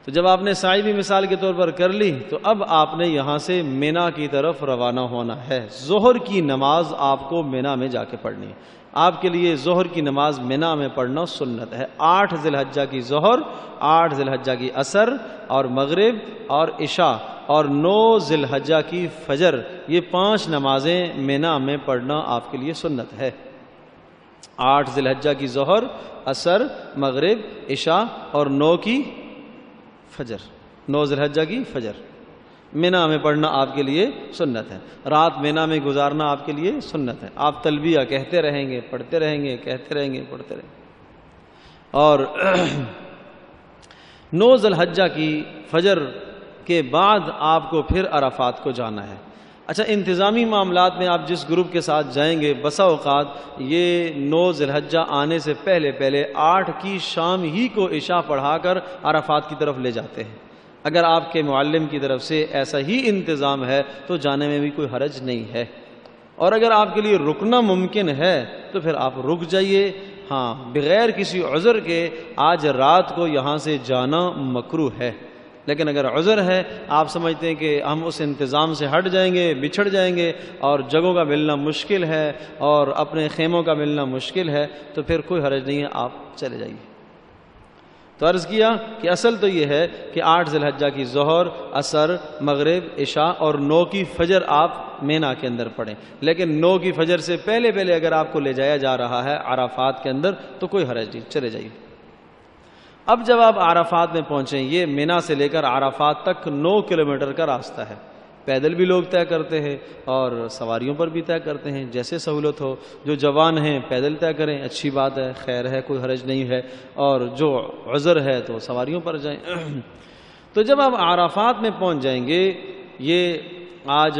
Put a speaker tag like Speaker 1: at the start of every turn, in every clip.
Speaker 1: تو جب آپ نے سعی بھی مثال کے طور پر کر لی تو اب آپ نے یہاں سے مینا کی طرف روانہ ہونا ہے۔ ظہر کی نماز آپ کو مینا میں جا کے پڑھنی ہے۔ آپ کے لیے ظہر کی نماز مینا میں پڑھنا سنت ہے۔ 8 ذی الحجہ کی ظہر، 8 ذی الحجہ کی عصر اور مغرب اور عشاء اور 9 ذی الحجہ کی فجر، یہ 5 نمازیں مینا میں پڑھنا آپ کے لیے سنت ہے۔ 8 ذی الحجہ کی ظہر، عصر، مغرب، عشاء اور 9 کی فجر، 9 ذی الحجہ کی فجر مینا میں پڑھنا آپ کے لیے سنت ہے۔ رات مینا میں گزارنا آپ کے لیے سنت ہے۔ آپ تلبیہ کہتے رہیں گے، پڑھتے رہیں گے، کہتے رہیں گے، پڑھتے رہیں گے۔ اور 9 ذی الحجہ کی فجر کے بعد آپ کو پھر عرفات کو جانا ہے۔ اچھا، انتظامی معاملات میں آپ جس گروپ کے ساتھ جائیں گے، بسا اوقات یہ 9 ذی الحجہ آنے سے پہلے 8 کی شام ہی کو عشاء پڑھا کر عرفات کی طرف لے جاتے ہیں۔ اگر آپ کے معلم کی طرف سے ایسا ہی انتظام ہے تو جانے میں بھی کوئی حرج نہیں ہے، اور اگر آپ کے لیے رکنا ممکن ہے تو پھر آپ رک جائیے۔ ہاں، بغیر کسی عذر کے آج رات کو یہاں سے جانا مکروہ ہے، لیکن اگر عذر ہے، آپ سمجھتے ہیں کہ ہم اس انتظام سے ہٹ جائیں گے، بچھڑ جائیں گے اور جگہوں کا ملنا مشکل ہے اور اپنے خیموں کا ملنا مشکل ہے، تو پھر کوئی حرج نہیں ہے، آپ چلے جائیے۔ تو عرض کیا کہ اصل تو یہ ہے کہ 8 ذی الحجہ کی ظہر، عصر، مغرب، عشاء اور 9 کی فجر آپ مینا کے اندر پڑھیں، لیکن 9 کی فجر سے پہلے اگر آپ کو لے جایا جا رہا ہے عرفات کے اندر تو کوئی حرج نہیں، چلے جائیے۔ اب جب آپ عرفات میں پہنچیں، یہ مینا سے لے کر عرفات تک 9 کلومیٹر کا راستہ ہے۔ پیدل بھی لوگ طے کرتے ہیں اور سواریوں پر بھی طے کرتے ہیں، جیسے سہولت ہو۔ جو جوان ہیں پیدل طے کریں، اچھی بات ہے، خیر ہے، کوئی حرج نہیں ہے، اور جو عذر ہے تو سواریوں پر جائیں۔ تو جب آپ عرفات میں پہنچ جائیں گے، یہ آج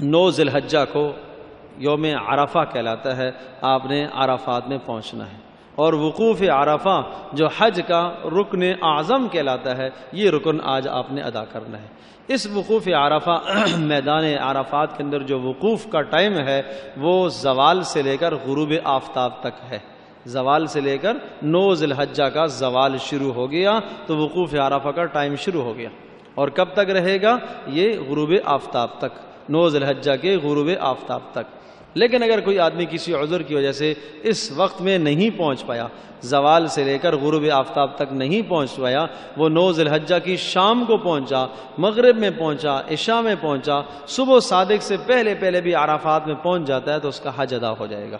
Speaker 1: 9 ذی الحجہ کو یوم عرفہ کہلاتا ہے، آپ نے عرفات میں پہنچنا ہے، اور وقوف عرفہ جو حج کا رکن اعظم کہلاتا ہے، یہ رکن آج آپ نے ادا کرنا ہے۔ اس وقوف عرفہ میدان عرفات کے اندر جو وقوف کا ٹائم ہے وہ زوال سے لے کر غروب آفتاب تک ہے۔ زوال سے لے کر 9 ذی الحجہ کا زوال شروع ہو گیا تو وقوف عرفہ کا ٹائم شروع ہو گیا، اور کب تک رہے گا؟ یہ غروب آفتاب تک، 9 ذی الحجہ کے غروب آفتاب تک۔ لیکن اگر کوئی آدمی کسی عذر کی وجہ سے اس وقت میں نہیں پہنچ پایا، زوال سے لے کر غروب آفتاب تک نہیں پہنچ پایا، وہ 9 ذی الحجہ کی شام کو پہنچا، مغرب میں پہنچا، عشاء میں پہنچا، صبح صادق سے پہلے بھی عرفات میں پہنچ جاتا ہے تو اس کا حج ادا ہو جائے گا۔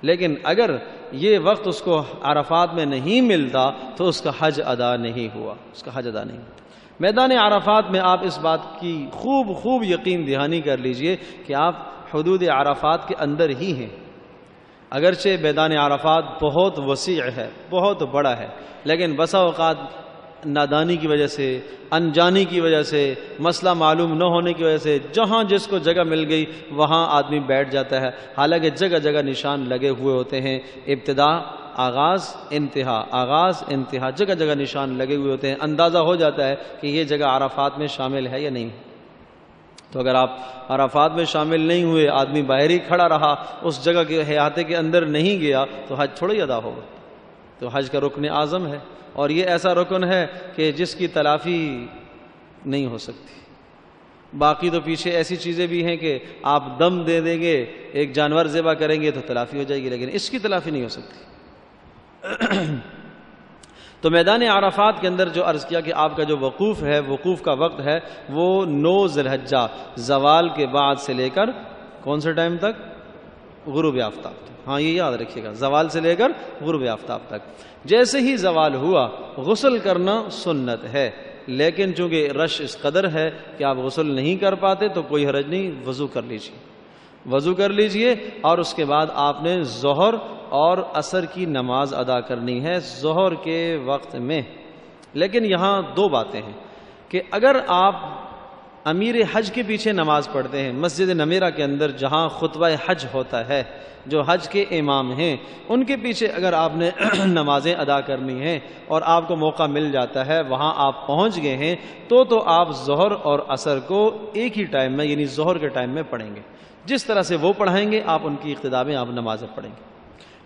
Speaker 1: لیکن اگر یہ وقت اس کو عرفات میں نہیں ملتا تو اس کا حج ادا نہیں ہوا، اس کا حج ادا نہیں ہوا۔ میدان عرفات میں آپ اس بات کی خوب یقین دہانی کر لیجئے کہ آپ حدود عرفات کے اندر ہی ہیں۔ اگرچہ میدان عرفات بہت وسیع ہے، بہت بڑا ہے، لیکن بسا اوقات نادانی کی وجہ سے، انجانی کی وجہ سے، مسئلہ معلوم نہ ہونے کی وجہ سے جہاں جس کو جگہ مل گئی وہاں آدمی بیٹھ جاتا ہے، حالانکہ جگہ نشان لگے ہوئے ہوتے ہیں، ابتدا، آغاز، انتہا، آغاز، انتہا، جگہ نشان لگے ہوئے ہوتے ہیں، اندازہ ہو جاتا ہے کہ یہ جگہ عرفات میں شامل ہے یا نہیں۔ تو اگر آپ عرفات میں شامل نہیں ہوئے، آدمی باہر ہی کھڑا رہا، اس جگہ کے احاطے کے اندر نہیں گیا تو حج تھوڑا ہی ادا ہوگا۔ تو حج کا رکن اعظم ہے، اور یہ ایسا رکن ہے کہ جس کی تلافی نہیں ہو سکتی۔ باقی تو پیچھے ایسی چیزیں بھی ہیں کہ آپ دم دے دیں گے، ایک جانور ذبح کریں گے تو تلافی ہو جائے گی، لیکن اس کی تلافی نہیں ہو سکتی۔ تو میدان عرفات کے اندر جو عرض کیا کہ آپ کا جو وقوف ہے، وقوف کا وقت ہے وہ 9 ذی الحجہ زوال کے بعد سے لے کر کون سے ٹائم تک؟ غروب آفتاب تک۔ ہاں، یہ یاد رکھیے گا، زوال سے لے کر غروب آفتاب تک۔ جیسے ہی زوال ہوا غسل کرنا سنت ہے، لیکن چونکہ رش اس قدر ہے کہ آپ غسل نہیں کر پاتے تو کوئی حرج نہیں، وضو کر لیجیے، وضو کر لیجئے، اور اس کے بعد آپ نے ظہر اور عصر کی نماز ادا کرنی ہے ظہر کے وقت میں۔ لیکن یہاں 2 باتیں ہیں کہ اگر آپ امیر حج کے پیچھے نماز پڑھتے ہیں، مسجد نمیرہ کے اندر جہاں خطبہ حج ہوتا ہے، جو حج کے امام ہیں ان کے پیچھے اگر آپ نے نمازیں ادا کرنی ہیں اور آپ کو موقع مل جاتا ہے، وہاں آپ پہنچ گئے ہیں، تو آپ ظہر اور عصر کو ایک ہی ٹائم میں، یعنی ظہر کے ٹائم میں پڑھیں گے۔ جس طرح سے وہ پڑھائیں گے آپ ان کی اقتداء میں آپ نمازیں پڑھیں گے۔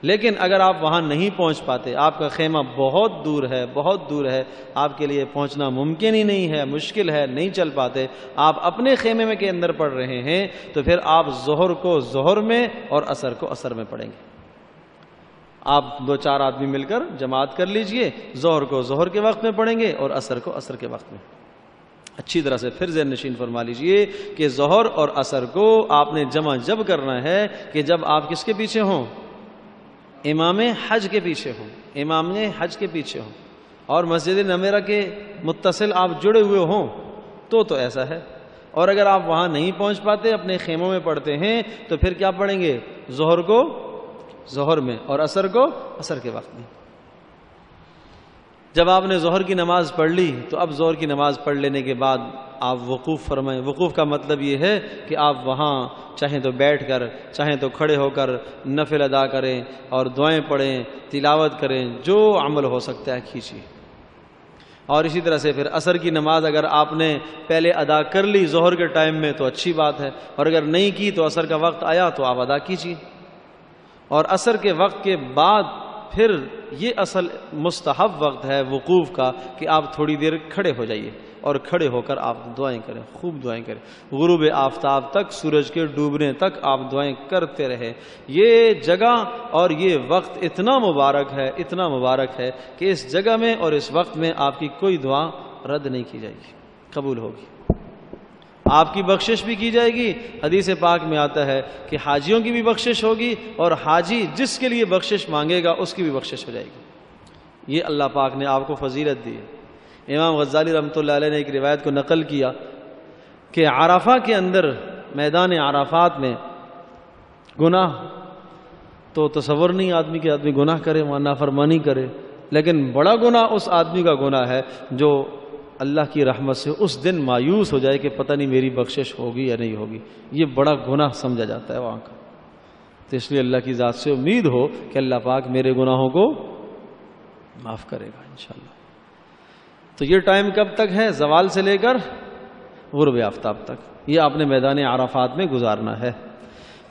Speaker 1: لیکن اگر آپ وہاں نہیں پہنچ پاتے، آپ کا خیمہ بہت دور ہے، بہت دور ہے، آپ کے لیے پہنچنا ممکن ہی نہیں ہے، مشکل ہے، نہیں چل پاتے، آپ اپنے خیمے میں کے اندر پڑھ رہے ہیں، تو پھر آپ ظہر کو ظہر میں اور عصر کو عصر میں پڑھیں گے۔ آپ 2-4 آدمی مل کر جماعت کر لیجئے، ظہر کو ظہر کے وقت میں پڑھیں گے اور عصر کو عصر کے وقت میں۔ اچھی طرح سے پھر ذہن نشین فرما لیجئے کہ ظہر اور عصر کو آپ نے جمع جب کرنا ہے کہ جب آپ کس کے پیچھے ہوں؟ امام حج کے پیچھے ہوں، امام حج کے پیچھے ہوں، اور مسجد نمیرہ کے متصل آپ جڑے ہوئے ہوں تو ایسا ہے۔ اور اگر آپ وہاں نہیں پہنچ پاتے، اپنے خیموں میں پڑھتے ہیں، تو پھر کیا پڑھیں گے؟ ظہر کو ظہر میں اور عصر کو عصر کے وقت میں۔ جب آپ نے ظہر کی نماز پڑھ لی تو اب ظہر کی نماز پڑھ لینے کے بعد آپ وقوف فرمائیں۔ وقوف کا مطلب یہ ہے کہ آپ وہاں چاہیں تو بیٹھ کر، چاہیں تو کھڑے ہو کر نفل ادا کریں اور دعائیں پڑھیں، تلاوت کریں، جو عمل ہو سکتا ہے کیجیے۔ اور اسی طرح سے پھر عصر کی نماز اگر آپ نے پہلے ادا کر لی ظہر کے ٹائم میں تو اچھی بات ہے، اور اگر نہیں کی تو عصر کا وقت آیا تو آپ ادا کیجیے۔ اور عصر کے وقت کے بعد پھر یہ اصل مستحب وقت ہے وقوف کا کہ آپ تھوڑی دیر کھڑے ہو جائیے اور کھڑے ہو کر آپ دعائیں کریں، خوب دعائیں کریں، غروب آفتاب تک، سورج کے ڈوبنے تک آپ دعائیں کرتے رہیں۔ یہ جگہ اور یہ وقت اتنا مبارک ہے، اتنا مبارک ہے کہ اس جگہ میں اور اس وقت میں آپ کی کوئی دعا رد نہیں کی جائے گی، قبول ہوگی، آپ کی بخشش بھی کی جائے گی۔ حدیث پاک میں آتا ہے کہ حاجیوں کی بھی بخشش ہوگی، اور حاجی جس کے لیے بخشش مانگے گا اس کی بھی بخشش ہو جائے گی۔ یہ اللہ پاک نے آپ کو فضیلت دی ہے۔ امام غزالی رحمۃ اللہ علیہ نے ایک روایت کو نقل کیا کہ عرفہ کے اندر، میدان عرفات میں گناہ تو تصور نہیں آدمی کہ آدمی گناہ کرے، وہاں نافرمانی کرے، لیکن بڑا گناہ اس آدمی کا گناہ ہے جو اللہ کی رحمت سے اس دن مایوس ہو جائے کہ پتہ نہیں میری بخشش ہوگی یا نہیں ہوگی۔ یہ بڑا گناہ سمجھا جاتا ہے وہاں کا۔ تو اس لیے اللہ کی ذات سے امید ہو کہ اللہ پاک میرے گناہوں کو معاف کرے گا انشاءاللہ۔ تو یہ ٹائم کب تک ہے؟ زوال سے لے کر غروب آفتاب تک، یہ آپ نے میدان عرفات میں گزارنا ہے۔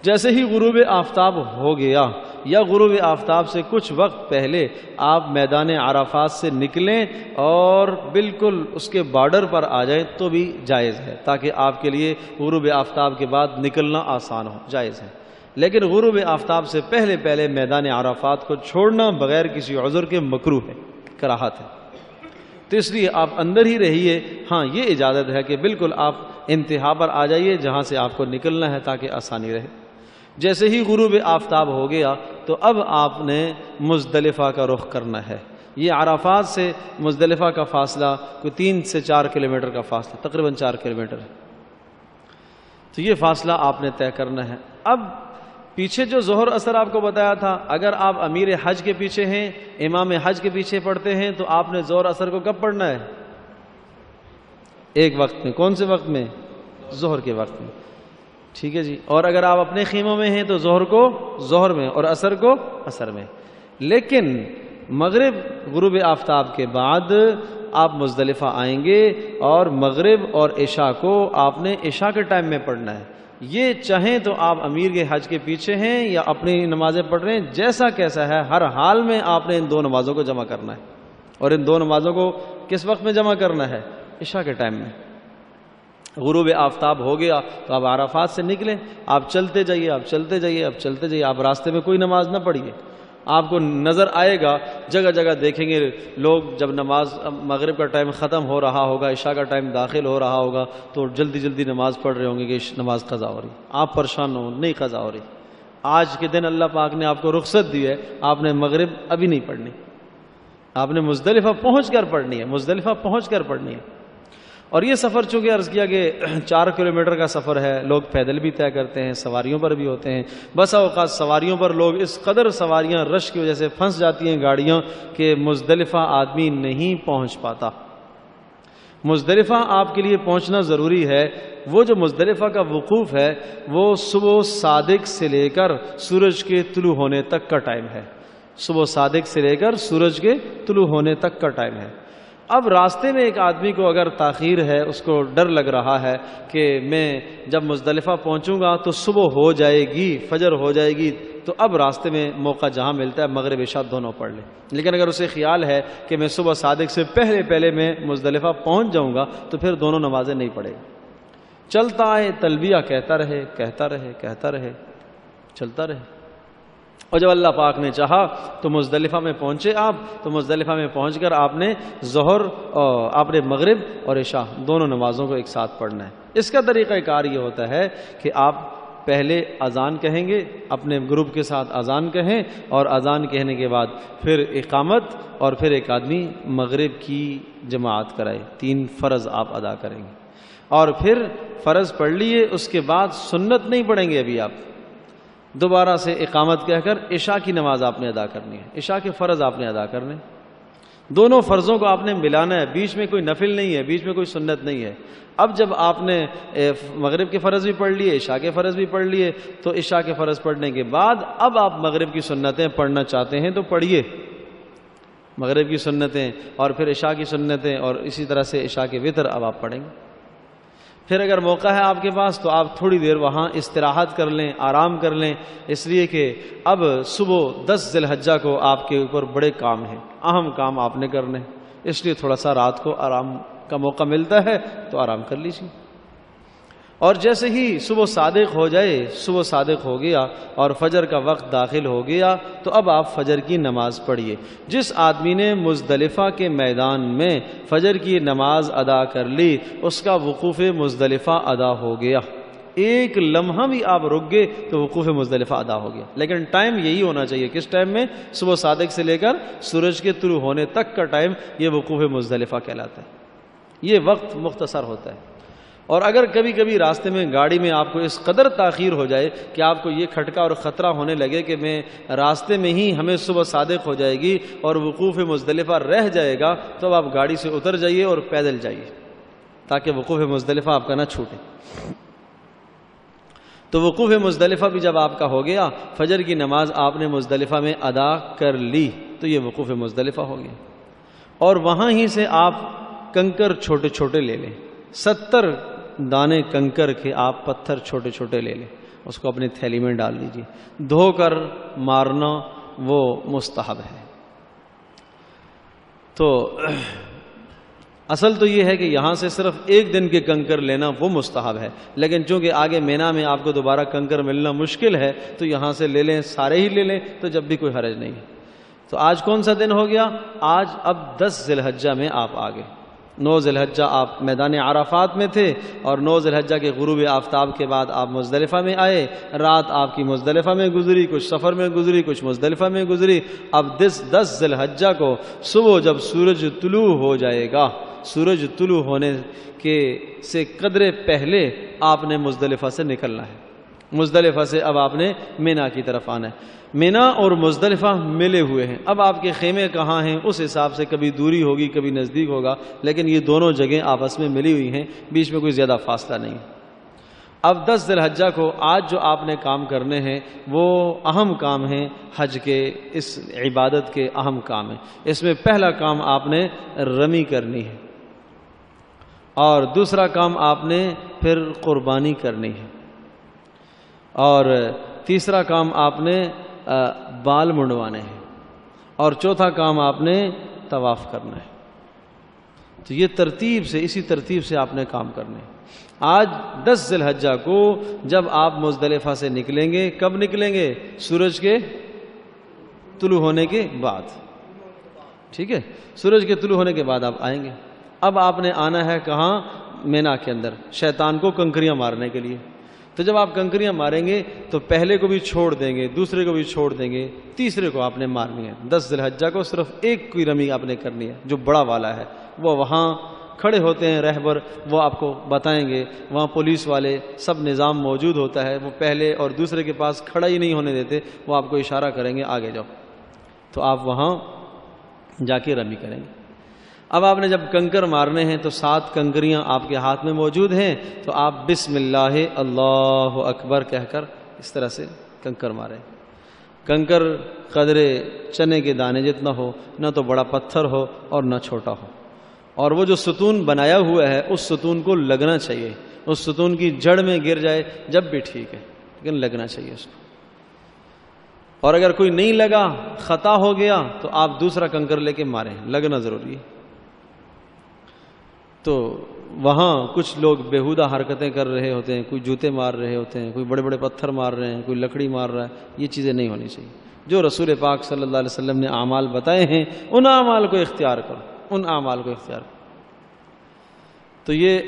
Speaker 1: جیسے ہی غروب آفتاب ہو گیا یا غروب آفتاب سے کچھ وقت پہلے آپ میدان عرفات سے نکلیں اور بالکل اس کے بارڈر پر آ جائیں تو بھی جائز ہے، تاکہ آپ کے لیے غروب آفتاب کے بعد نکلنا آسان ہو، جائز ہے۔ لیکن غروب آفتاب سے پہلے پہلے میدان عرفات کو چھوڑنا بغیر کسی عذر کے مکروہ ہے، کراہت ہے۔ تو اس لیے آپ اندر ہی رہیے۔ ہاں یہ اجازت ہے کہ بالکل آپ انتہا پر آ جائیے جہاں سے آپ کو نکلنا ہے تاکہ آسانی رہے۔ جیسے ہی غروب آفتاب ہو گیا تو اب آپ نے مزدلفہ کا رخ کرنا ہے۔ یہ عرفات سے مزدلفہ کا فاصلہ کوئی 3 سے 4 کلومیٹر کا فاصلہ، تقریباً 4 کلومیٹر ہے۔ تو یہ فاصلہ آپ نے طے کرنا ہے۔ اب پیچھے جو ظہر عصر آپ کو بتایا تھا، اگر آپ امیر حج کے پیچھے ہیں، امام حج کے پیچھے پڑھتے ہیں، تو آپ نے ظہر عصر کو کب پڑھنا ہے؟ ایک وقت میں۔ کون سے وقت میں؟ ظہر کے وقت میں، ٹھیک ہے جی۔ اور اگر آپ اپنے خیموں میں ہیں تو ظہر کو ظہر میں اور عصر کو عصر میں۔ لیکن مغرب غروب آفتاب کے بعد آپ مزدلفہ آئیں گے اور مغرب اور عشاء کو آپ نے عشاء کے ٹائم میں پڑھنا ہے۔ یہ چاہیں تو آپ امیر کے حج کے پیچھے ہیں یا اپنی نمازیں پڑھ رہے ہیں، جیسا کیسا ہے، ہر حال میں آپ نے ان 2 نمازوں کو جمع کرنا ہے۔ اور ان 2 نمازوں کو کس وقت میں جمع کرنا ہے؟ عشاء کے ٹائم میں۔ غروب آفتاب ہو گیا تو آپ عرفات سے نکلیں، آپ چلتے جائیے، آپ چلتے جائیے، آپ چلتے جائیے، آپ راستے میں کوئی نماز نہ پڑھیے۔ آپ کو نظر آئے گا جگہ جگہ دیکھیں گے لوگ جب نماز مغرب کا ٹائم ختم ہو رہا ہوگا، عشاء کا ٹائم داخل ہو رہا ہوگا تو جلدی جلدی نماز پڑھ رہے ہوں گے کہ نماز قضا ہو رہی۔ آپ پریشان ہو، نہیں قضا ہو رہی۔ آج کے دن اللہ پاک نے آپ کو رخصت دی ہے، آپ نے مغرب ابھی نہیں پڑھنی، آپ نے مزدلفہ پہنچ کر پڑھنی ہے، مزدلفہ پہنچ کر پڑھنی ہے۔ اور یہ سفر چونکہ عرض کیا کہ 4 کلومیٹر کا سفر ہے، لوگ پیدل بھی طے کرتے ہیں، سواریوں پر بھی ہوتے ہیں۔ بسا اوقات سواریوں پر لوگ اس قدر سواریاں رش کی وجہ سے پھنس جاتی ہیں گاڑیاں کہ مزدلفہ آدمی نہیں پہنچ پاتا۔ مزدلفہ آپ کے لیے پہنچنا ضروری ہے۔ وہ جو مزدلفہ کا وقوف ہے وہ صبح صادق سے لے کر سورج کے طلوع ہونے تک کا ٹائم ہے، صبح صادق سے لے کر سورج کے طلوع ہونے تک کا ٹائم ہے۔ اب راستے میں ایک آدمی کو اگر تاخیر ہے، اس کو ڈر لگ رہا ہے کہ میں جب مزدلفہ پہنچوں گا تو صبح ہو جائے گی، فجر ہو جائے گی، تو اب راستے میں موقع جہاں ملتا ہے مغرب عشاء دونوں پڑھ لے۔ لیکن اگر اسے خیال ہے کہ میں صبح صادق سے پہلے میں مزدلفہ پہنچ جاؤں گا تو پھر دونوں نمازیں نہیں پڑھے گا، چلتا ہے تلبیہ کہتا رہے چلتا رہے۔ اور جب اللہ پاک نے چاہا تو مزدلفہ میں پہنچے آپ، تو مزدلفہ میں پہنچ کر آپ نے ظہر اور آپ نے مغرب اور عشاء دونوں نمازوں کو ایک ساتھ پڑھنا ہے۔ اس کا طریقہ کار یہ ہوتا ہے کہ آپ پہلے اذان کہیں گے، اپنے گروپ کے ساتھ اذان کہیں، اور اذان کہنے کے بعد پھر اقامت، اور پھر ایک آدمی مغرب کی جماعت کرائے، 3 فرض آپ ادا کریں گے، اور پھر فرض پڑھ لیے، اس کے بعد سنت نہیں پڑھیں گے ابھی آپ، دوبارہ سے اقامت کہہ کر عشاء کی نماز آپ نے ادا کرنی ہے، عشاء کے فرض آپ نے ادا کرنے، دونوں فرضوں کو آپ نے ملانا ہے، بیچ میں کوئی نفل نہیں ہے، بیچ میں کوئی سنت نہیں ہے۔ اب جب آپ نے مغرب کے فرض بھی پڑھ لیے، عشاء کے فرض بھی پڑھ لیے، تو عشاء کے فرض پڑھنے کے بعد اب آپ مغرب کی سنتیں پڑھنا چاہتے ہیں تو پڑھیے، مغرب کی سنتیں اور پھر عشاء کی سنتیں، اور اسی طرح سے عشاء کے وتر اب آپ پڑھیں گے۔ پھر اگر موقع ہے آپ کے پاس تو آپ تھوڑی دیر وہاں استراحت کر لیں، آرام کر لیں، اس لیے کہ اب صبح 10 ذی الحجہ کو آپ کے اوپر بڑے کام ہیں، اہم کام آپ نے کرنے، اس لیے تھوڑا سا رات کو آرام کا موقع ملتا ہے تو آرام کر لیجیے۔ اور جیسے ہی صبح صادق ہو جائے، صبح صادق ہو گیا اور فجر کا وقت داخل ہو گیا، تو اب آپ فجر کی نماز پڑھیے۔ جس آدمی نے مزدلفہ کے میدان میں فجر کی نماز ادا کر لی، اس کا وقوف مزدلفہ ادا ہو گیا، ایک لمحہ بھی آپ رک گئے تو وقوف مزدلفہ ادا ہو گیا۔ لیکن ٹائم یہی ہونا چاہیے، کس ٹائم میں؟ صبح صادق سے لے کر سورج کے طلوع ہونے تک کا ٹائم، یہ وقوف مزدلفہ کہلاتا ہے، یہ وقت مختصر ہوتا ہے۔ اور اگر کبھی کبھی راستے میں گاڑی میں آپ کو اس قدر تاخیر ہو جائے کہ آپ کو یہ کھٹکا اور خطرہ ہونے لگے کہ میں راستے میں ہی ہمیں صبح صادق ہو جائے گی اور وقوف مزدلفہ رہ جائے گا، تو اب آپ گاڑی سے اتر جائیے اور پیدل جائیے تاکہ وقوف مزدلفہ آپ کا نہ چھوٹے۔ تو وقوف مزدلفہ بھی جب آپ کا ہو گیا، فجر کی نماز آپ نے مزدلفہ میں ادا کر لی، تو یہ وقوف مزدلفہ ہو گیا۔ اور وہاں ہی سے آپ کنکر چھوٹے چھوٹے لے لیں، 70 دانے کنکر کے آپ پتھر چھوٹے چھوٹے لے لیں، اس کو اپنی تھیلی میں ڈال دیجیے، دھو کر مارنا وہ مستحب ہے۔ تو اصل تو یہ ہے کہ یہاں سے صرف 1 دن کے کنکر لینا وہ مستحب ہے، لیکن چونکہ آگے مینا میں آپ کو دوبارہ کنکر ملنا مشکل ہے تو یہاں سے لے لیں، سارے ہی لے لیں، تو جب بھی کوئی حرج نہیں ہے۔ تو آج کون سا دن ہو گیا؟ آج اب 10 ذی الحجہ میں آپ آ گئے۔ 9 ذی الحجہ آپ میدان عرفات میں تھے، اور 9 ذی الحجہ کے غروب آفتاب کے بعد آپ مزدلفہ میں آئے، رات آپ کی مزدلفہ میں گزری، کچھ سفر میں گزری، کچھ مزدلفہ میں گزری۔ اب 10 ذی الحجہ کو صبح جب سورج طلوع ہو جائے گا، سورج طلوع ہونے کے سے قدرے پہلے آپ نے مزدلفہ سے نکلنا ہے، مزدلفہ سے اب آپ نے مینا کی طرف آنا ہے۔ مینا اور مزدلفہ ملے ہوئے ہیں، اب آپ کے خیمے کہاں ہیں اس حساب سے کبھی دوری ہوگی کبھی نزدیک ہوگا، لیکن یہ دونوں جگہیں آپس میں ملی ہوئی ہیں، بیچ میں کوئی زیادہ فاصلہ نہیں۔ اب 10 ذی الحجہ کو آج جو آپ نے کام کرنے ہیں وہ اہم کام ہیں، حج کے اس عبادت کے اہم کام ہیں۔ اس میں پہلا کام آپ نے رمی کرنی ہے، اور دوسرا کام آپ نے پھر قربانی کرنی ہے، اور تیسرا کام آپ نے بال منڈوانے ہیں، اور چوتھا کام آپ نے طواف کرنا ہے۔ تو یہ ترتیب سے، اسی ترتیب سے آپ نے کام کرنے ہیں۔ آج 10 ذی الحجہ کو جب آپ مزدلفہ سے نکلیں گے، کب نکلیں گے؟ سورج کے طلوع ہونے کے بعد، ٹھیک ہے، سورج کے طلوع ہونے کے بعد آپ آئیں گے۔ اب آپ نے آنا ہے کہاں؟ مینا کے اندر، شیطان کو کنکریاں مارنے کے لیے۔ تو جب آپ کنکریاں ماریں گے تو پہلے کو بھی چھوڑ دیں گے، دوسرے کو بھی چھوڑ دیں گے، تیسرے کو آپ نے مارنی ہے۔ 10 ذی الحجہ کو صرف ایک کوئی رمی آپ نے کرنی ہے جو بڑا والا ہے، وہ وہاں کھڑے ہوتے ہیں رہبر، وہ آپ کو بتائیں گے، وہاں پولیس والے سب نظام موجود ہوتا ہے، وہ پہلے اور دوسرے کے پاس کھڑا ہی نہیں ہونے دیتے، وہ آپ کو اشارہ کریں گے آگے جاؤ، تو آپ وہاں جا کے رمی کریں گے۔ اب آپ نے جب کنکر مارنے ہیں تو 7 کنکریاں آپ کے ہاتھ میں موجود ہیں، تو آپ بسم اللہ اللہ اکبر کہہ کر اس طرح سے کنکر ماریں۔ کنکر قدرے چنے کے دانے جتنا ہو، نہ تو بڑا پتھر ہو اور نہ چھوٹا ہو، اور وہ جو ستون بنایا ہوا ہے اس ستون کو لگنا چاہیے، اس ستون کی جڑ میں گر جائے جب بھی ٹھیک ہے، لیکن لگنا چاہیے اس کو۔ اور اگر کوئی نہیں لگا، خطا ہو گیا، تو آپ دوسرا کنکر لے کے ماریں، لگنا ضروری ہے۔ تو وہاں کچھ لوگ بیہودہ حرکتیں کر رہے ہوتے ہیں، کوئی جوتے مار رہے ہوتے ہیں، کوئی بڑے بڑے پتھر مار رہے ہیں، کوئی لکڑی مار رہا ہے، یہ چیزیں نہیں ہونی چاہیے۔ جو رسول پاک صلی اللہ علیہ وسلم نے اعمال بتائے ہیں ان اعمال کو اختیار کرو، ان اعمال کو اختیار کرو۔ تو یہ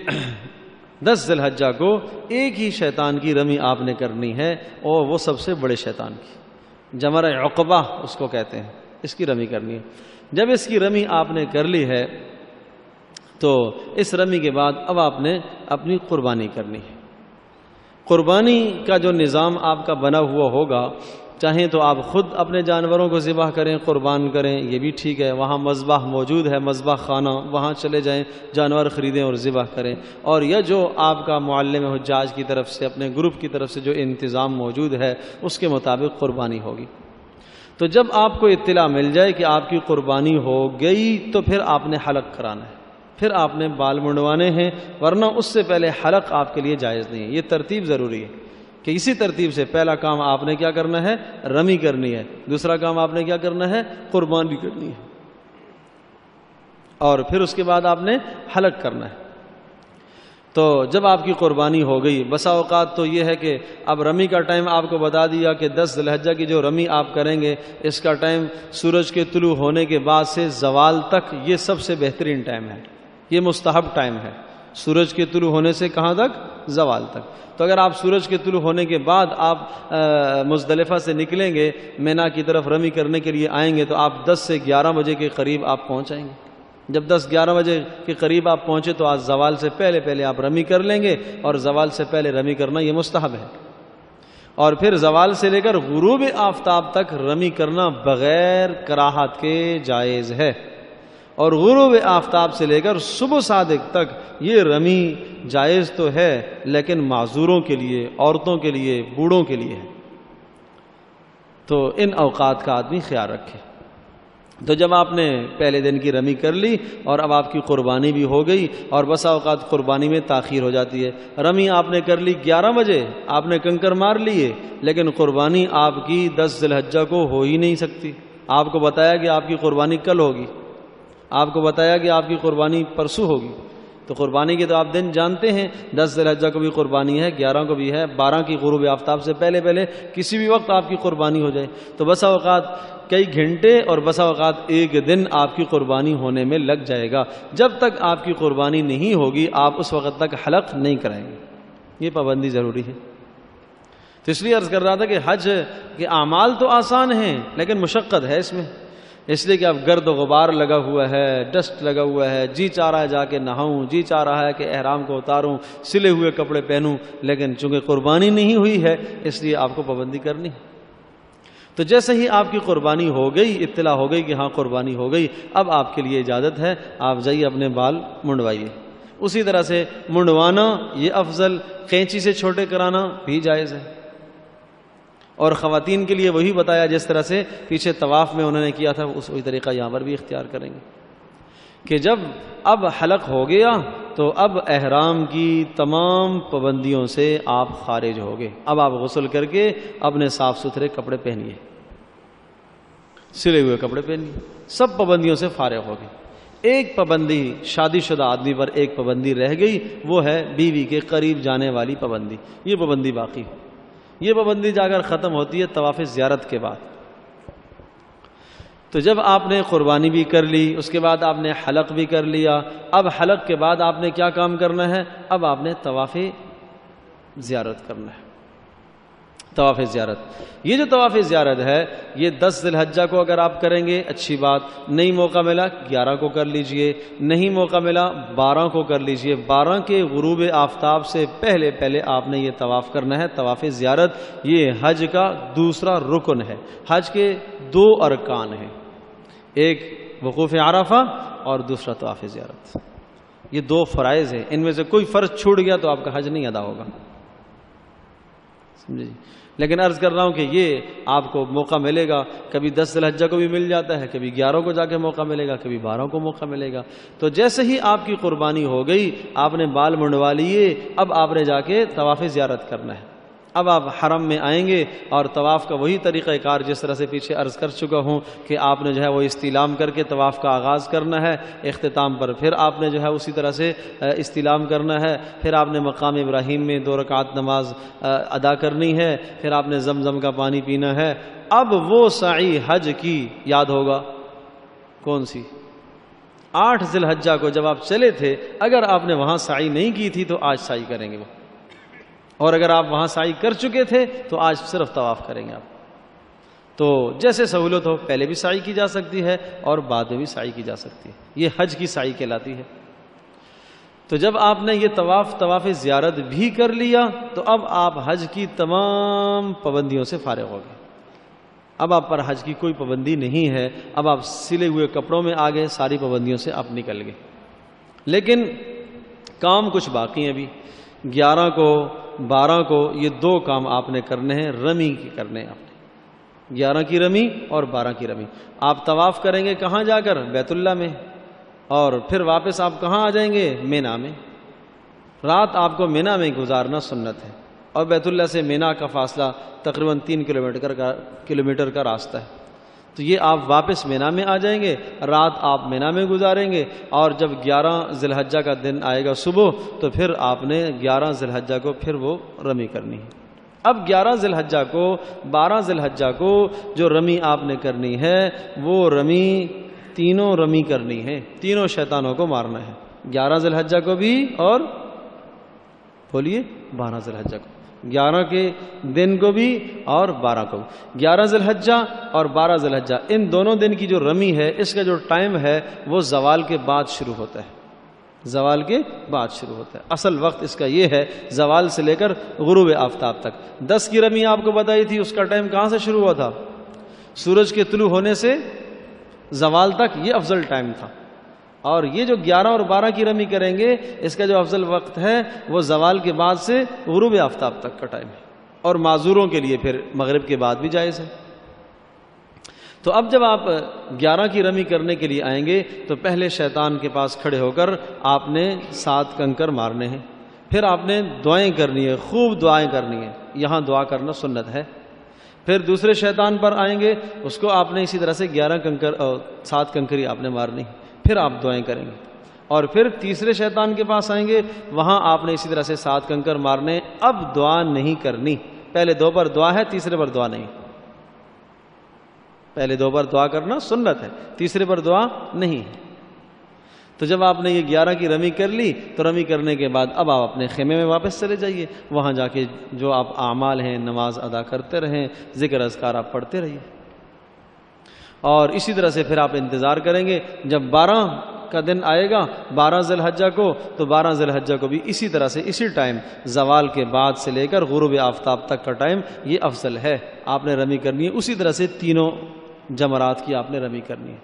Speaker 1: 10 ذی الحجہ کو ایک ہی شیطان کی رمی آپ نے کرنی ہے، اور وہ سب سے بڑے شیطان کی، جمرہ عقبہ اس کو کہتے ہیں، اس کی رمی کرنی ہے۔ جب اس کی رمی آپ نے کر لی ہے تو اس رمی کے بعد اب آپ نے اپنی قربانی کرنی ہے۔ قربانی کا جو نظام آپ کا بنا ہوا ہوگا، چاہیں تو آپ خود اپنے جانوروں کو ذبح کریں، قربان کریں، یہ بھی ٹھیک ہے، وہاں مذبح موجود ہے، مذبح خانہ، وہاں چلے جائیں، جانور خریدیں اور ذبح کریں، اور یہ جو آپ کا معلم حجاج کی طرف سے، اپنے گروپ کی طرف سے جو انتظام موجود ہے اس کے مطابق قربانی ہوگی۔ تو جب آپ کو اطلاع مل جائے کہ آپ کی قربانی ہو گئی تو پھر آپ نے حلق کرانا ہے، پھر آپ نے بال منڈوانے ہیں، ورنہ اس سے پہلے حلق آپ کے لیے جائز نہیں ہے۔ یہ ترتیب ضروری ہے کہ اسی ترتیب سے پہلا کام آپ نے کیا کرنا ہے؟ رمی کرنی ہے، دوسرا کام آپ نے کیا کرنا ہے؟ قربانی کرنی ہے، اور پھر اس کے بعد آپ نے حلق کرنا ہے۔ تو جب آپ کی قربانی ہو گئی، بسا اوقات تو یہ ہے کہ اب رمی کا ٹائم آپ کو بتا دیا کہ 10 ذی الحجہ کی جو رمی آپ کریں گے اس کا ٹائم سورج کے طلوع ہونے کے بعد سے زوال تک، یہ سب سے بہترین ٹائم ہے، یہ مستحب ٹائم ہے، سورج کے طلوع ہونے سے کہاں تک؟ زوال تک۔ تو اگر آپ سورج کے طلوع ہونے کے بعد آپ مزدلفہ سے نکلیں گے، مینا کی طرف رمی کرنے کے لیے آئیں گے، تو آپ 10 سے 11 بجے کے قریب آپ پہنچ جائیں گے۔ جب 10-11 بجے کے قریب آپ پہنچے تو آج زوال سے پہلے آپ رمی کر لیں گے، اور زوال سے پہلے رمی کرنا یہ مستحب ہے۔ اور پھر زوال سے لے کر غروب آفتاب تک رمی کرنا بغیر کراہت کے جائز ہے، اور غروب آفتاب سے لے کر صبح صادق تک یہ رمی جائز تو ہے، لیکن معذوروں کے لیے، عورتوں کے لیے، بوڑھوں کے لیے ہے۔ تو ان اوقات کا آدمی خیال رکھے۔ تو جب آپ نے پہلے دن کی رمی کر لی اور اب آپ کی قربانی بھی ہو گئی، اور بسا اوقات قربانی میں تاخیر ہو جاتی ہے، رمی آپ نے کر لی 11 بجے، آپ نے کنکر مار لیے، لیکن قربانی آپ کی 10 ذی الحجہ کو ہو ہی نہیں سکتی۔ آپ کو بتایا کہ آپ کی قربانی کل ہوگی، آپ کو بتایا کہ آپ کی قربانی پرسوں ہوگی، تو قربانی کے تو آپ دن جانتے ہیں، 10 ذی الحجہ کو بھی قربانی ہے، 11 کو بھی ہے، 12 کی غروب آفتاب سے پہلے کسی بھی وقت آپ کی قربانی ہو جائے، تو بسا اوقات کئی گھنٹے اور بسا اوقات ایک دن آپ کی قربانی ہونے میں لگ جائے گا۔ جب تک آپ کی قربانی نہیں ہوگی آپ اس وقت تک حلق نہیں کرائیں گے، یہ پابندی ضروری ہے۔ تو اس لیے عرض کر رہا تھا کہ حج کے اعمال تو آسان ہیں لیکن مشقت ہے اس میں، اس لیے کہ اب گرد و غبار لگا ہوا ہے، ڈسٹ لگا ہوا ہے، جی چاہ رہا ہے جا کے نہاؤں، جی چاہ رہا ہے کہ احرام کو اتاروں، سلے ہوئے کپڑے پہنوں، لیکن چونکہ قربانی نہیں ہوئی ہے اس لیے آپ کو پابندی کرنی ہے۔ تو جیسے ہی آپ کی قربانی ہو گئی، اطلاع ہو گئی کہ ہاں قربانی ہو گئی، اب آپ کے لیے اجازت ہے آپ جائیے اپنے بال منڈوائیے۔ اسی طرح سے منڈوانا یہ افضل، قینچی سے چھوٹے کرانا بھی جائز ہے، اور خواتین کے لیے وہی بتایا جس طرح سے پیچھے طواف میں انہوں نے کیا تھا، وہی طریقہ یہاں پر بھی اختیار کریں گے کہ جب اب حلق ہو گیا تو اب احرام کی تمام پابندیوں سے آپ خارج ہو گئے۔ اب آپ غسل کر کے اپنے صاف ستھرے کپڑے پہنیے، سلے ہوئے کپڑے پہنیے، سب پابندیوں سے فارغ ہو گئے۔ ایک پابندی شادی شدہ آدمی پر ایک پابندی رہ گئی، وہ ہے بیوی کے قریب جانے والی پابندی، یہ پابندی باقی ہے۔ یہ پابندی جا کر ختم ہوتی ہے طواف زیارت کے بعد۔ تو جب آپ نے قربانی بھی کر لی، اس کے بعد آپ نے حلق بھی کر لیا، اب حلق کے بعد آپ نے کیا کام کرنا ہے؟ اب آپ نے طواف زیارت کرنا ہے۔ طواف زیارت، یہ جو طواف زیارت ہے یہ 10 ذی الحجہ کو اگر آپ کریں گے اچھی بات، نہیں موقع ملا 11 کو کر لیجئے، نہیں موقع ملا 12 کو کر لیجئے۔ 12 کے غروب آفتاب سے پہلے آپ نے یہ طواف کرنا ہے۔ طواف زیارت یہ حج کا دوسرا رکن ہے۔ حج کے 2 ارکان ہیں، ایک وقوف عرفہ اور دوسرا طواف زیارت، یہ 2 فرائض ہیں، ان میں سے کوئی فرض چھوٹ گیا تو آپ کا حج نہیں ادا ہوگا۔ سمجھے؟ لیکن عرض کر رہا ہوں کہ یہ آپ کو موقع ملے گا، کبھی 10 ذی الحجہ کو بھی مل جاتا ہے، کبھی 11 کو جا کے موقع ملے گا، کبھی 12 کو موقع ملے گا۔ تو جیسے ہی آپ کی قربانی ہو گئی، آپ نے بال منڈوا لیے، اب آپ نے جا کے طواف زیارت کرنا ہے۔ اب آپ حرم میں آئیں گے اور طواف کا وہی طریقہ کار جس طرح سے پیچھے عرض کر چکا ہوں کہ آپ نے جو ہے وہ استلام کر کے طواف کا آغاز کرنا ہے، اختتام پر پھر آپ نے جو ہے اسی طرح سے استلام کرنا ہے، پھر آپ نے مقام ابراہیم میں 2 رکعت نماز ادا کرنی ہے، پھر آپ نے زمزم کا پانی پینا ہے۔ اب وہ سعی حج کی یاد ہوگا کون سی؟ 8 ذی الحجہ کو جب آپ چلے تھے، اگر آپ نے وہاں سعی نہیں کی تھی تو آج سعی کریں گے وہ، اور اگر آپ وہاں سعی کر چکے تھے تو آج صرف طواف کریں گے آپ۔ تو جیسے سہولت ہو، پہلے بھی سعی کی جا سکتی ہے اور بعد میں بھی سعی کی جا سکتی ہے، یہ حج کی سعی کہلاتی ہے۔ تو جب آپ نے یہ طواف زیارت بھی کر لیا تو اب آپ حج کی تمام پابندیوں سے فارغ ہو گئے۔ اب آپ پر حج کی کوئی پابندی نہیں ہے، اب آپ سلے ہوئے کپڑوں میں آ گئے، ساری پابندیوں سے آپ نکل گئے۔ لیکن کام کچھ باقی ہیں ابھی، 11 کو 12 کو یہ 2 کام آپ نے کرنے ہیں، رمی کی کرنے ہیں آپ نے، 11 کی رمی اور 12 کی رمی۔ آپ طواف کریں گے کہاں جا کر؟ بیت اللہ میں، اور پھر واپس آپ کہاں آ جائیں گے؟ مینا میں۔ رات آپ کو مینا میں گزارنا سنت ہے، اور بیت اللہ سے مینا کا فاصلہ تقریباً 3 کلومیٹر کا راستہ ہے۔ تو یہ آپ واپس مینا میں آ جائیں گے، رات آپ مینا میں گزاریں گے، اور جب 11 ذی الحجہ کا دن آئے گا صبح تو پھر آپ نے 11 ذی الحجہ کو پھر وہ رمی کرنی ہے۔ اب 11 ذی الحجہ کو 12 ذی الحجہ کو جو رمی آپ نے کرنی ہے وہ رمی تینوں رمی کرنی ہے، تینوں شیطانوں کو مارنا ہے، 11 ذی الحجہ کو بھی اور بولیے 12 ذی الحجہ کو، 11 کے دن کو بھی اور 12 کو بھی۔ 11 ذی الحجہ اور 12 ذی الحجہ ان دونوں دن کی جو رمی ہے اس کا جو ٹائم ہے وہ زوال کے بعد شروع ہوتا ہے، زوال کے بعد شروع ہوتا ہے۔ اصل وقت اس کا یہ ہے زوال سے لے کر غروب آفتاب تک۔ 10 کی رمی آپ کو بتائی تھی، اس کا ٹائم کہاں سے شروع ہوا تھا؟ سورج کے طلوع ہونے سے زوال تک، یہ افضل ٹائم تھا۔ اور یہ جو 11 اور 12 کی رمی کریں گے اس کا جو افضل وقت ہے وہ زوال کے بعد سے غروب آفتاب تک کا ٹائم ہے، اور معذوروں کے لیے پھر مغرب کے بعد بھی جائز ہے۔ تو اب جب آپ 11 کی رمی کرنے کے لیے آئیں گے تو پہلے شیطان کے پاس کھڑے ہو کر آپ نے 7 کنکر مارنے ہیں، پھر آپ نے دعائیں کرنی ہے، خوب دعائیں کرنی ہے، یہاں دعا کرنا سنت ہے۔ پھر دوسرے شیطان پر آئیں گے، اس کو آپ نے اسی طرح سے 7 کنکری آپ نے مارنی، پھر آپ دعائیں کریں گے۔ اور پھر تیسرے شیطان کے پاس آئیں گے، وہاں آپ نے اسی طرح سے 7 کنکر مارنے، اب دعا نہیں کرنی۔ پہلے 2 پر دعا ہے، تیسرے پر دعا نہیں۔ پہلے 2 پر دعا کرنا سنت ہے، تیسرے پر دعا نہیں ہے۔ تو جب آپ نے یہ 11 کی رمی کر لی تو رمی کرنے کے بعد اب آپ اپنے خیمے میں واپس چلے جائیے، وہاں جا کے جو آپ اعمال ہیں نماز ادا کرتے رہیں، ذکر اذکار آپ پڑھتے رہیے، اور اسی طرح سے پھر آپ انتظار کریں گے جب 12 کا دن آئے گا 12 ذی الحجہ کو، تو 12 ذی الحجہ کو بھی اسی طرح سے اسی ٹائم زوال کے بعد سے لے کر غروب آفتاب تک کا ٹائم یہ افضل ہے، آپ نے رمی کرنی ہے۔ اسی طرح سے تینوں جمرات کی آپ نے رمی کرنی ہے،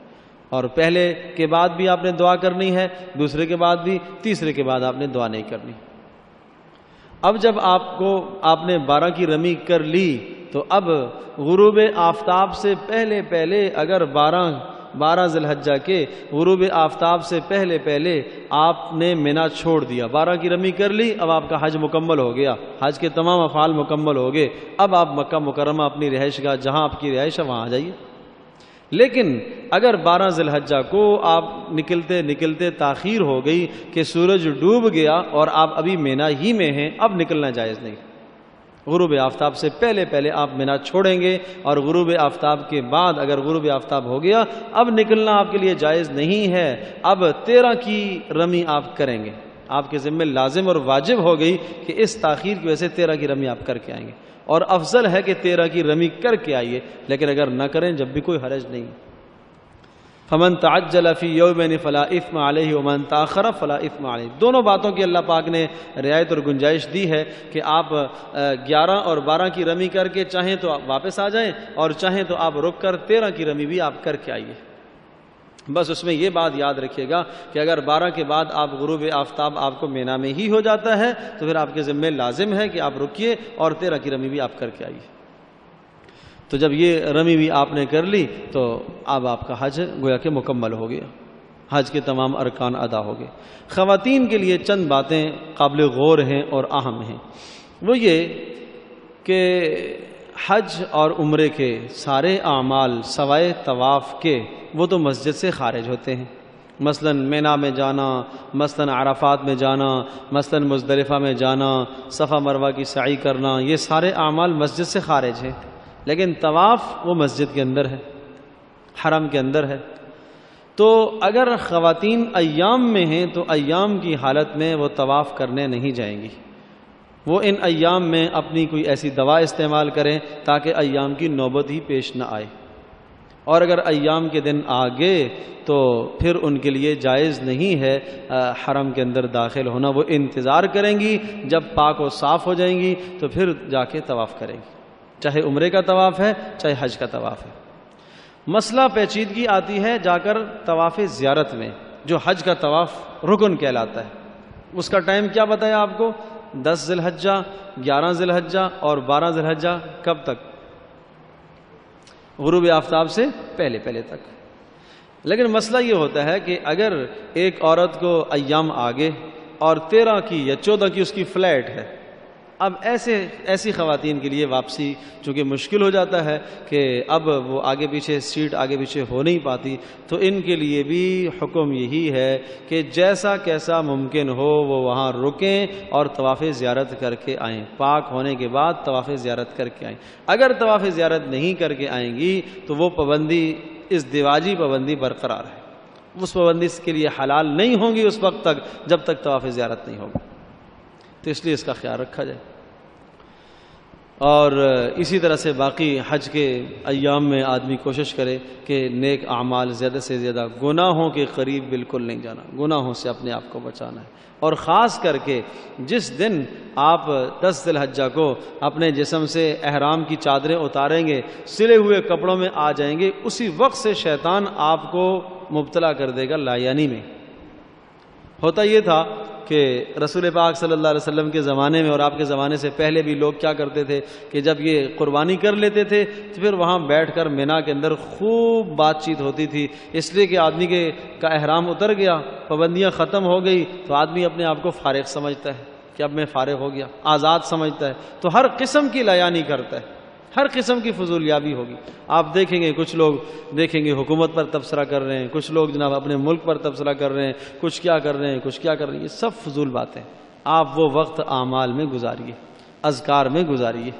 Speaker 1: اور پہلے کے بعد بھی آپ نے دعا کرنی ہے، دوسرے کے بعد بھی، تیسرے کے بعد آپ نے دعا نہیں کرنی۔ اب جب آپ نے 12 کی رمی کر لی تو اب غروب آفتاب سے پہلے اگر 12 ذی الحجہ کے غروب آفتاب سے پہلے آپ نے مینا چھوڑ دیا، 12 کی رمی کر لی، اب آپ کا حج مکمل ہو گیا، حج کے تمام افعال مکمل ہو گئے، اب آپ مکہ مکرمہ اپنی رہائش گاہ جہاں آپ کی رہائش ہے وہاں آ جائیے۔ لیکن اگر 12 ذی الحجہ کو آپ نکلتے تاخیر ہو گئی کہ سورج ڈوب گیا اور آپ ابھی مینا ہی میں ہیں، اب نکلنا جائز نہیں، غروب آفتاب سے پہلے آپ مینا چھوڑیں گے، اور غروب آفتاب کے بعد اگر غروب آفتاب ہو گیا اب نکلنا آپ کے لیے جائز نہیں ہے، اب 13 کی رمی آپ کریں گے، آپ کے ذمہ لازم اور واجب ہو گئی کہ اس تاخیر کی وجہ سے 13 کی رمی آپ کر کے آئیں گے، اور افضل ہے کہ 13 کی رمی کر کے آئیے، لیکن اگر نہ کریں جب بھی کوئی حرج نہیں۔ فمن تعجل فی یومین فلا اثم علیہ ومن تاخر فلا اثم علیہ، دونوں باتوں کی اللہ پاک نے رعایت اور گنجائش دی ہے کہ آپ 11 اور 12 کی رمی کر کے چاہیں تو آپ واپس آ جائیں، اور چاہیں تو آپ رک کر 13 کی رمی بھی آپ کر کے آئیے۔ بس اس میں یہ بات یاد رکھیے گا کہ اگر 12 کے بعد آپ غروب آفتاب آپ کو مینا میں ہی ہو جاتا ہے تو پھر آپ کے ذمہ لازم ہے کہ آپ رکیے اور 13 کی رمی بھی آپ کر کے آئیے۔ تو جب یہ رمی بھی آپ نے کر لی تو اب آپ کا حج گویا کہ مکمل ہو گیا، حج کے تمام ارکان ادا ہو گئے۔ خواتین کے لیے چند باتیں قابل غور ہیں اور اہم ہیں، وہ یہ کہ حج اور عمرے کے سارے اعمال سوائے طواف کے وہ تو مسجد سے خارج ہوتے ہیں، مثلا مینا میں جانا، مثلا عرفات میں جانا، مثلا مزدلفہ میں جانا، صفا مروہ کی سعی کرنا، یہ سارے اعمال مسجد سے خارج ہیں، لیکن طواف وہ مسجد کے اندر ہے، حرم کے اندر ہے۔ تو اگر خواتین ایام میں ہیں تو ایام کی حالت میں وہ طواف کرنے نہیں جائیں گی، وہ ان ایام میں اپنی کوئی ایسی دوا استعمال کریں تاکہ ایام کی نوبت ہی پیش نہ آئے، اور اگر ایام کے دن آگے تو پھر ان کے لیے جائز نہیں ہے حرم کے اندر داخل ہونا، وہ انتظار کریں گی جب پاک و صاف ہو جائیں گی تو پھر جا کے طواف کریں گی، چاہے عمرے کا طواف ہے چاہے حج کا طواف ہے۔ مسئلہ پیچیدگی آتی ہے جا کر طواف زیارت میں، جو حج کا طواف رکن کہلاتا ہے، اس کا ٹائم کیا بتایا آپ کو؟ 10 ذی الحجہ، 11 ذی الحجہ اور 12 ذی الحجہ، کب تک؟ غروب آفتاب سے پہلے تک۔ لیکن مسئلہ یہ ہوتا ہے کہ اگر ایک عورت کو ایام آگے اور 13 کی یا 14 کی اس کی فلائٹ ہے، اب ایسی خواتین کے لیے واپسی چونکہ مشکل ہو جاتا ہے کہ اب وہ آگے پیچھے سیٹ آگے پیچھے ہو نہیں پاتی، تو ان کے لیے بھی حکم یہی ہے کہ جیسا کیسا ممکن ہو وہ وہاں رکیں اور طواف زیارت کر کے آئیں، پاک ہونے کے بعد طواف زیارت کر کے آئیں۔ اگر طواف زیارت نہیں کر کے آئیں گی تو وہ پابندی، اس دیواجی پابندی برقرار ہے، اس پابندی کے لیے حلال نہیں ہوں گی اس وقت تک جب تک طواف زیارت نہیں ہوگا، تو اس لیے اس کا خیال رکھا جائے۔ اور اسی طرح سے باقی حج کے ایام میں آدمی کوشش کرے کہ نیک اعمال زیادہ سے زیادہ، گناہوں کے قریب بالکل نہیں جانا، گناہوں سے اپنے آپ کو بچانا ہے، اور خاص کر کے جس دن آپ 10 ذی الحجہ کو اپنے جسم سے احرام کی چادریں اتاریں گے، سلے ہوئے کپڑوں میں آ جائیں گے، اسی وقت سے شیطان آپ کو مبتلا کر دے گا لایانی میں۔ ہوتا یہ تھا کہ رسول پاک صلی اللہ علیہ وسلم کے زمانے میں اور آپ کے زمانے سے پہلے بھی لوگ کیا کرتے تھے کہ جب یہ قربانی کر لیتے تھے تو پھر وہاں بیٹھ کر مینا کے اندر خوب بات چیت ہوتی تھی، اس لیے کہ آدمی کا احرام اتر گیا، پابندیاں ختم ہو گئی تو آدمی اپنے آپ کو فارغ سمجھتا ہے کہ اب میں فارغ ہو گیا، آزاد سمجھتا ہے، تو ہر قسم کی لیانی کرتا ہے، ہر قسم کی فضولیابی ہوگی۔ آپ دیکھیں گے کچھ لوگ دیکھیں گے حکومت پر تبصرہ کر رہے ہیں، کچھ لوگ جناب اپنے ملک پر تبصرہ کر رہے ہیں، کچھ کیا کر رہے ہیں، کچھ کیا کر رہے ہیں، یہ سب فضول باتیں۔ آپ وہ وقت اعمال میں گزاریے، اذکار میں گزاریے،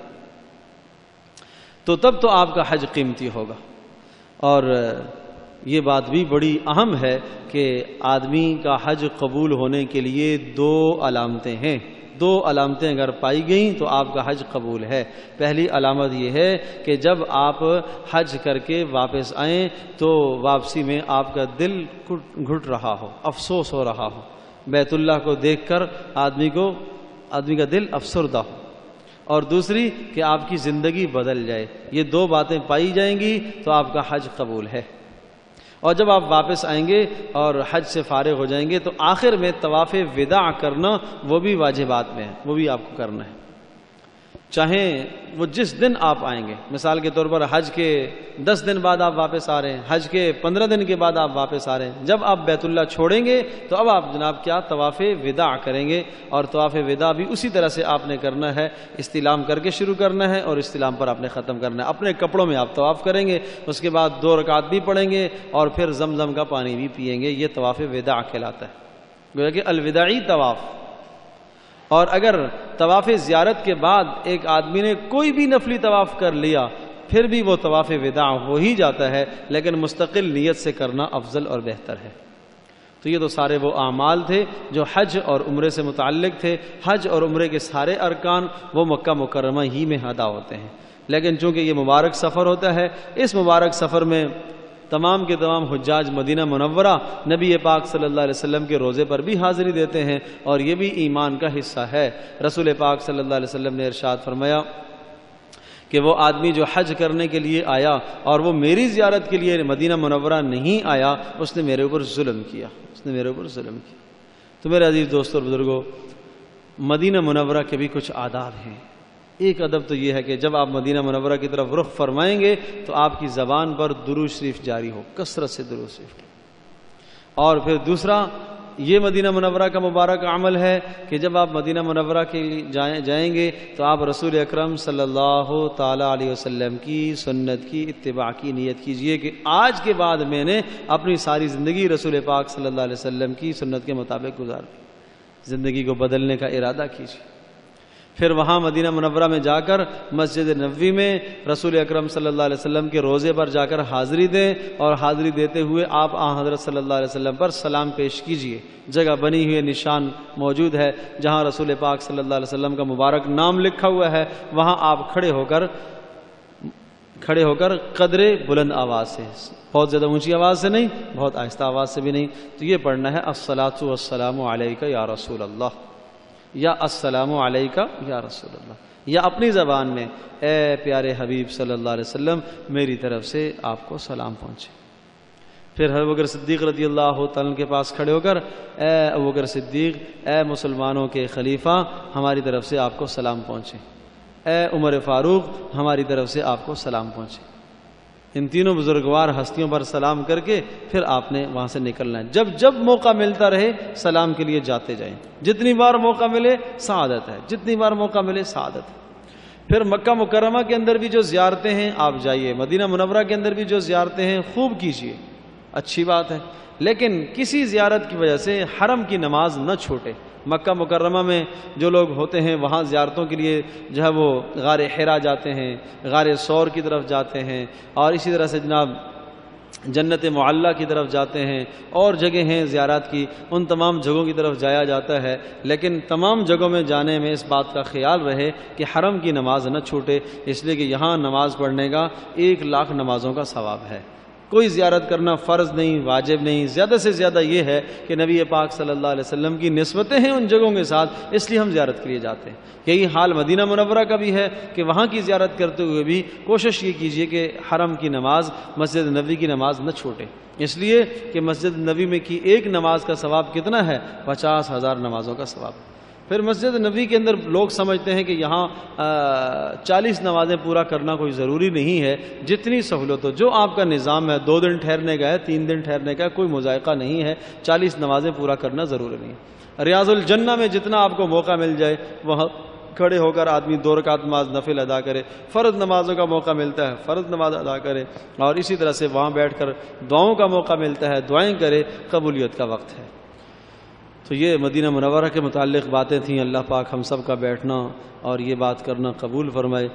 Speaker 1: تو تب تو آپ کا حج قیمتی ہوگا۔ اور یہ بات بھی بڑی اہم ہے کہ آدمی کا حج قبول ہونے کے لیے 2 علامتیں ہیں، 2 علامتیں اگر پائی گئیں تو آپ کا حج قبول ہے۔ پہلی علامت یہ ہے کہ جب آپ حج کر کے واپس آئیں تو واپسی میں آپ کا دل گھٹ رہا ہو، افسوس ہو رہا ہو، بیت اللہ کو دیکھ کر آدمی کا دل افسردہ ہو، اور دوسری کہ آپ کی زندگی بدل جائے، یہ 2 باتیں پائی جائیں گی تو آپ کا حج قبول ہے۔ اور جب آپ واپس آئیں گے اور حج سے فارغ ہو جائیں گے تو آخر میں طواف وداع کرنا وہ بھی واجبات میں ہے، وہ بھی آپ کو کرنا ہے، چاہے وہ جس دن آپ آئیں گے۔ مثال کے طور پر حج کے 10 دن بعد آپ واپس آ رہے ہیں، حج کے 15 دن کے بعد آپ واپس آ رہے ہیں، جب آپ بیت اللہ چھوڑیں گے تو اب آپ جناب کیا طواف وداع کریں گے، اور طواف وداع بھی اسی طرح سے آپ نے کرنا ہے، استلام کر کے شروع کرنا ہے اور استلام پر آپ نے ختم کرنا ہے۔ اپنے کپڑوں میں آپ طواف کریں گے، اس کے بعد 2 رکعت بھی پڑھیں گے اور پھر زمزم کا پانی بھی پئیں گے، یہ طواف وداع کہلاتا ہے، گویا کہ الوداعی طواف۔ اور اگر طواف زیارت کے بعد ایک آدمی نے کوئی بھی نفلی طواف کر لیا پھر بھی وہ طواف وداع ہو ہی جاتا ہے، لیکن مستقل نیت سے کرنا افضل اور بہتر ہے۔ تو یہ تو سارے وہ اعمال تھے جو حج اور عمرے سے متعلق تھے۔ حج اور عمرے کے سارے ارکان وہ مکہ مکرمہ ہی میں ادا ہوتے ہیں، لیکن چونکہ یہ مبارک سفر ہوتا ہے، اس مبارک سفر میں تمام کے تمام حجاج مدینہ منورہ نبی پاک صلی اللہ علیہ وسلم کے روزے پر بھی حاضری دیتے ہیں، اور یہ بھی ایمان کا حصہ ہے۔ رسول پاک صلی اللہ علیہ وسلم نے ارشاد فرمایا کہ وہ آدمی جو حج کرنے کے لیے آیا اور وہ میری زیارت کے لیے مدینہ منورہ نہیں آیا، اس نے میرے اوپر ظلم کیا، تو میرے عزیز دوستوں اور بزرگوں، مدینہ منورہ کے بھی کچھ آداب ہیں۔ ایک ادب تو یہ ہے کہ جب آپ مدینہ منورہ کی طرف رخ فرمائیں گے تو آپ کی زبان پر درود شریف جاری ہو، کثرت سے درود شریف۔ اور پھر دوسرا یہ مدینہ منورہ کا مبارک عمل ہے کہ جب آپ مدینہ منورہ کے جائیں گے تو آپ رسول اکرم صلی اللہ تعالی علیہ وسلم کی سنت کی اتباع کی نیت کیجئے کہ آج کے بعد میں نے اپنی ساری زندگی رسول پاک صلی اللہ علیہ وسلم کی سنت کے مطابق گزار دی، زندگی کو بدلنے کا ارادہ کیجئے۔ پھر وہاں مدینہ منورہ میں جا کر مسجد نبوی میں رسول اکرم صلی اللہ علیہ وسلم کے روضے پر جا کر حاضری دیں، اور حاضری دیتے ہوئے آپ حضرت صلی اللہ علیہ وسلم پر سلام پیش کیجئے۔ جگہ بنی ہوئی نشان موجود ہے جہاں رسول پاک صلی اللہ علیہ وسلم کا مبارک نام لکھا ہوا ہے، وہاں آپ کھڑے ہو کر قدرے بلند آواز سے، بہت زیادہ اونچی آواز سے نہیں، بہت آہستہ آواز سے بھی نہیں، تو یہ پڑھنا ہے الصلاۃ والسلام علیک یا رسول اللہ، یا السلام علیکہ یا رسول اللہ، یا اپنی زبان میں اے پیارے حبیب صلی اللہ علیہ وسلم میری طرف سے آپ کو سلام پہنچے۔ پھر ابوبکر صدیق رضی اللہ تعالیٰ کے پاس کھڑے ہو کر اے ابوبکر صدیق، اے مسلمانوں کے خلیفہ، ہماری طرف سے آپ کو سلام پہنچے۔ اے عمر فاروق، ہماری طرف سے آپ کو سلام پہنچے۔ ان تینوں بزرگوار ہستیوں پر سلام کر کے پھر آپ نے وہاں سے نکلنا ہے۔ جب جب موقع ملتا رہے سلام کے لیے جاتے جائیں، جتنی بار موقع ملے سعادت ہے، جتنی بار موقع ملے سعادت ہے۔ پھر مکہ مکرمہ کے اندر بھی جو زیارتیں ہیں آپ جائیے، مدینہ منورہ کے اندر بھی جو زیارتیں ہیں خوب کیجیے، اچھی بات ہے، لیکن کسی زیارت کی وجہ سے حرم کی نماز نہ چھوٹے۔ مکہ مکرمہ میں جو لوگ ہوتے ہیں وہاں زیارتوں کے لیے جو ہے وہ غار حرا جاتے ہیں، غار ثور کی طرف جاتے ہیں، اور اسی طرح سے جناب جنت معلیٰ کی طرف جاتے ہیں، اور جگہ ہیں زیارات کی، ان تمام جگہوں کی طرف جایا جاتا ہے، لیکن تمام جگہوں میں جانے میں اس بات کا خیال رہے کہ حرم کی نماز نہ چھوٹے، اس لیے کہ یہاں نماز پڑھنے کا 1,00,000 نمازوں کا ثواب ہے۔ کوئی زیارت کرنا فرض نہیں، واجب نہیں، زیادہ سے زیادہ یہ ہے کہ نبی پاک صلی اللہ علیہ وسلم کی نسبتیں ہیں ان جگہوں کے ساتھ، اس لیے ہم زیارت کے لیے جاتے ہیں۔ یہی حال مدینہ منورہ کا بھی ہے کہ وہاں کی زیارت کرتے ہوئے بھی کوشش یہ کیجئے کہ حرم کی نماز، مسجد نبوی کی نماز نہ چھوٹے، اس لیے کہ مسجد نبوی میں کی ایک نماز کا ثواب کتنا ہے؟ 50,000 نمازوں کا ثواب۔ پھر مسجد نبوی کے اندر لوگ سمجھتے ہیں کہ یہاں 40 نمازیں پورا کرنا کوئی ضروری نہیں ہے، جتنی سہولت ہو، جو آپ کا نظام ہے، 2 دن ٹھہرنے کا ہے، 3 دن ٹھہرنے کا ہے، کوئی مذائقہ نہیں ہے، 40 نمازیں پورا کرنا ضروری نہیں ہے۔ ریاض الجنہ میں جتنا آپ کو موقع مل جائے وہاں کھڑے ہو کر آدمی 2 رکعت نماز نفل ادا کرے، فرض نمازوں کا موقع ملتا ہے فرض نماز ادا کرے، اور اسی طرح سے وہاں بیٹھ کر دعاؤں کا موقع ملتا ہے، دعائیں کرے، قبولیت کا وقت ہے۔ تو یہ مدینہ منورہ کے متعلق باتیں تھیں۔ اللہ پاک ہم سب کا بیٹھنا اور یہ بات کرنا قبول فرمائے۔